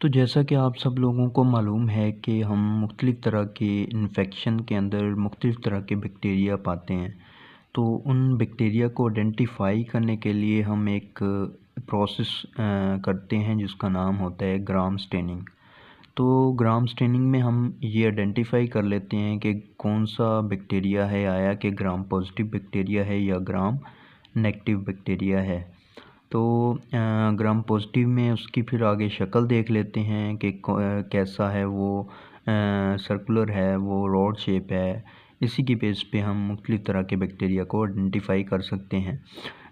तो जैसा कि आप सब लोगों को मालूम है कि हम मुख्तलिफ़ तरह के इन्फेक्शन के अंदर मुख्तलिफ़ तरह के बैक्टीरिया पाते हैं। तो उन बैक्टीरिया को आइडेंटिफ़ाई करने के लिए हम एक प्रोसेस करते हैं जिसका नाम होता है ग्राम स्टेनिंग। तो ग्राम स्टेनिंग में हम ये आइडेंटिफ़ाई कर लेते हैं कि कौन सा बैक्टीरिया है, आया कि ग्राम पॉजिटिव बैक्टीरिया है या ग्राम नेगेटिव बैक्टीरिया है। तो ग्राम पॉजिटिव में उसकी फिर आगे शक्ल देख लेते हैं कि कैसा है वो, सर्कुलर है, वो रॉड शेप है। इसी की बेस पे हम मुख्तलिफ़ तरह के बैक्टीरिया को आइडेंटिफ़ाई कर सकते हैं।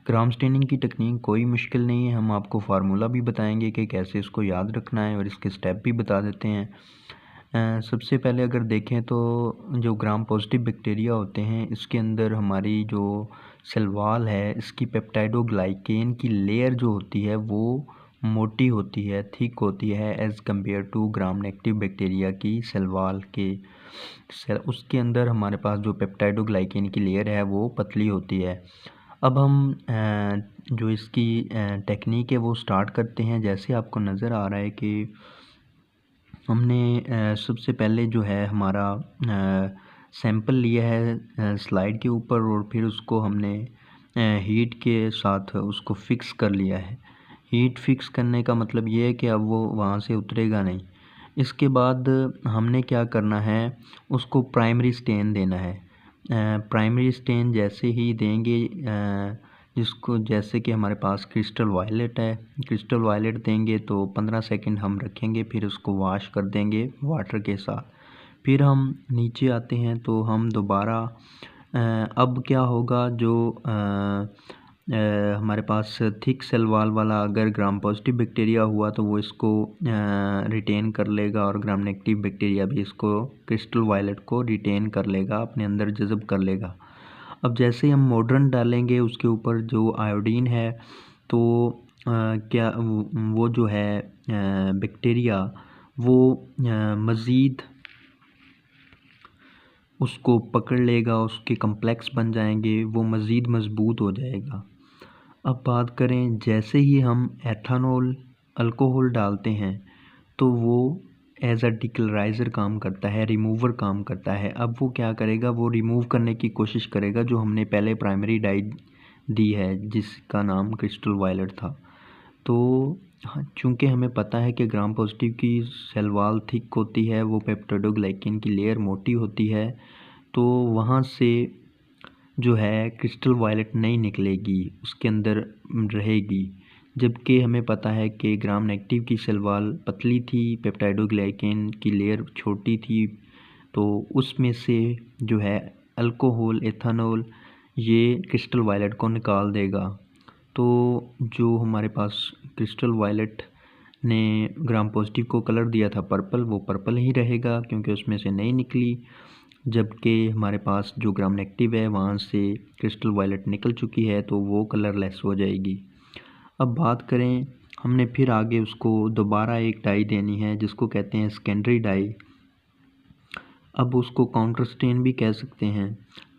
ग्राम स्टेनिंग की टेक्निक कोई मुश्किल नहीं है, हम आपको फार्मूला भी बताएंगे कि कैसे इसको याद रखना है और इसके स्टेप भी बता देते हैं। सबसे पहले अगर देखें तो जो ग्राम पॉजिटिव बैक्टीरिया होते हैं इसके अंदर हमारी जो सेल वॉल है इसकी पेप्टाइडोग्लाइकेन की लेयर जो होती है वो मोटी होती है, थिक होती है as compare to gram negative bacteria की सेल वॉल के सेल। उसके अंदर हमारे पास जो पेप्टाइडोग्लाइकेन की लेयर है वो पतली होती है। अब हम जो इसकी टेक्निक है वो स्टार्ट करते हैं। जैसे आपको नज़र आ रहा है कि हमने सबसे पहले जो है हमारा सैंपल लिया है स्लाइड के ऊपर और फिर उसको हमने हीट के साथ उसको फिक्स कर लिया है। हीट फिक्स करने का मतलब ये है कि अब वो वहाँ से उतरेगा नहीं। इसके बाद हमने क्या करना है, उसको प्राइमरी स्टेन देना है। प्राइमरी स्टेन जैसे ही देंगे जिसको जैसे कि हमारे पास क्रिस्टल वायलेट है, क्रिस्टल वायलेट देंगे तो 15 सेकंड हम रखेंगे, फिर उसको वॉश कर देंगे वाटर के साथ। फिर हम नीचे आते हैं तो हम दोबारा अब क्या होगा, जो हमारे पास थिक सेल वॉल वाला अगर ग्राम पॉजिटिव बैक्टीरिया हुआ तो वो इसको रिटेन कर लेगा और ग्राम नेगेटिव बैक्टीरिया भी इसको क्रिस्टल वायलेट को रिटेन कर लेगा, अपने अंदर जज़ब कर लेगा। अब जैसे ही हम मॉडर्न डालेंगे उसके ऊपर जो आयोडीन है तो क्या वो जो है बैक्टीरिया वो मज़ीद उसको पकड़ लेगा, उसके कम्प्लेक्स बन जाएंगे, वो मज़ीद मज़बूत हो जाएगा। अब बात करें, जैसे ही हम एथानॉल अल्कोहल डालते हैं तो वो एज अ डिक्लोराइज़र काम करता है, रिमूवर काम करता है। अब वो क्या करेगा, वो रिमूव करने की कोशिश करेगा जो हमने पहले प्राइमरी डाई दी है जिसका नाम क्रिस्टल वायलेट था। तो हाँ, चूँकि हमें पता है कि ग्राम पॉजिटिव की सेल वॉल थिक होती है, वो पेप्टाइडोग्लाइकेन की लेयर मोटी होती है, तो वहाँ से जो है क्रिस्टल वायलेट नहीं निकलेगी, उसके अंदर रहेगी। जबकि हमें पता है कि ग्राम नेगेटिव की सेल वॉल पतली थी, पेप्टाइडोग्लाइकेन की लेयर छोटी थी, तो उसमें से जो है अल्कोहल, एथानॉल ये क्रिस्टल वायलेट को निकाल देगा। तो जो हमारे पास क्रिस्टल वायलेट ने ग्राम पॉजिटिव को कलर दिया था पर्पल, वो पर्पल ही रहेगा क्योंकि उसमें से नहीं निकली। जबकि हमारे पास जो ग्राम नेगेटिव है वहाँ से क्रिस्टल वायलेट निकल चुकी है तो वो कलरलेस हो जाएगी। अब बात करें, हमने फिर आगे उसको दोबारा एक डाई देनी है जिसको कहते हैं सेकेंडरी डाई। अब उसको काउंटर स्टेन भी कह सकते हैं।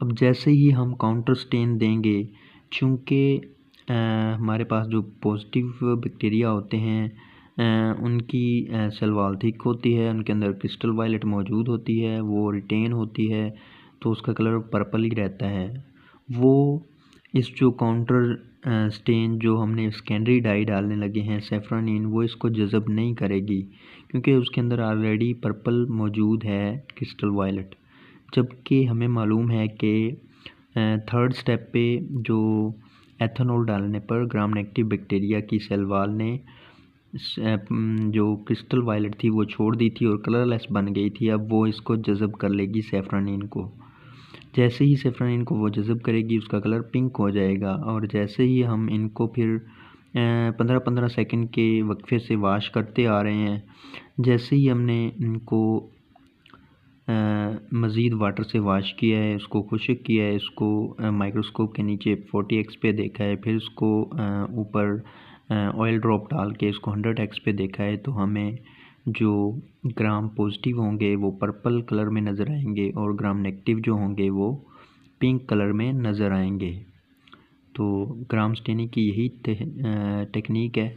अब जैसे ही हम काउंटर स्टेन देंगे, चूँकि हमारे पास जो पॉजिटिव बैक्टीरिया होते हैं उनकी सेल वॉल थिक होती है, उनके अंदर क्रिस्टल वायलेट मौजूद होती है, वो रिटेन होती है, तो उसका कलर पर्पल ही रहता है। वो इस जो काउंटर स्टेन जो हमने सेकेंडरी डाई डालने लगे हैं सेफ्रोनिन, वो इसको जज़ब नहीं करेगी क्योंकि उसके अंदर ऑलरेडी पर्पल मौजूद है, क्रिस्टल वायलेट। जबकि हमें मालूम है कि थर्ड स्टेप पे जो एथेनॉल डालने पर ग्राम नेगेटिव बैक्टीरिया की सेल वॉल ने जो क्रिस्टल वायलेट थी वो छोड़ दी थी और कलरलेस बन गई थी। अब वो इसको जज़ब कर लेगी सेफ्रोनिन को। जैसे ही सेफ्रोनिन को वो जज़ब करेगी उसका कलर पिंक हो जाएगा और जैसे ही हम इनको फिर 15-15 सेकंड के वक्फे से वॉश करते आ रहे हैं, जैसे ही हमने इनको मज़ीद वाटर से वॉश किया है, उसको खुश्क किया है, इसको माइक्रोस्कोप के नीचे 40x पे देखा है, फिर उसको ऊपर ऑयल ड्रॉप डाल के इसको 100x पे देखा है, तो हमें जो ग्राम पॉजिटिव होंगे वो पर्पल कलर में नज़र आएंगे और ग्राम नेगेटिव जो होंगे वो पिंक कलर में नज़र आएंगे। तो ग्राम स्टेनिंग की यही टेक्निक है।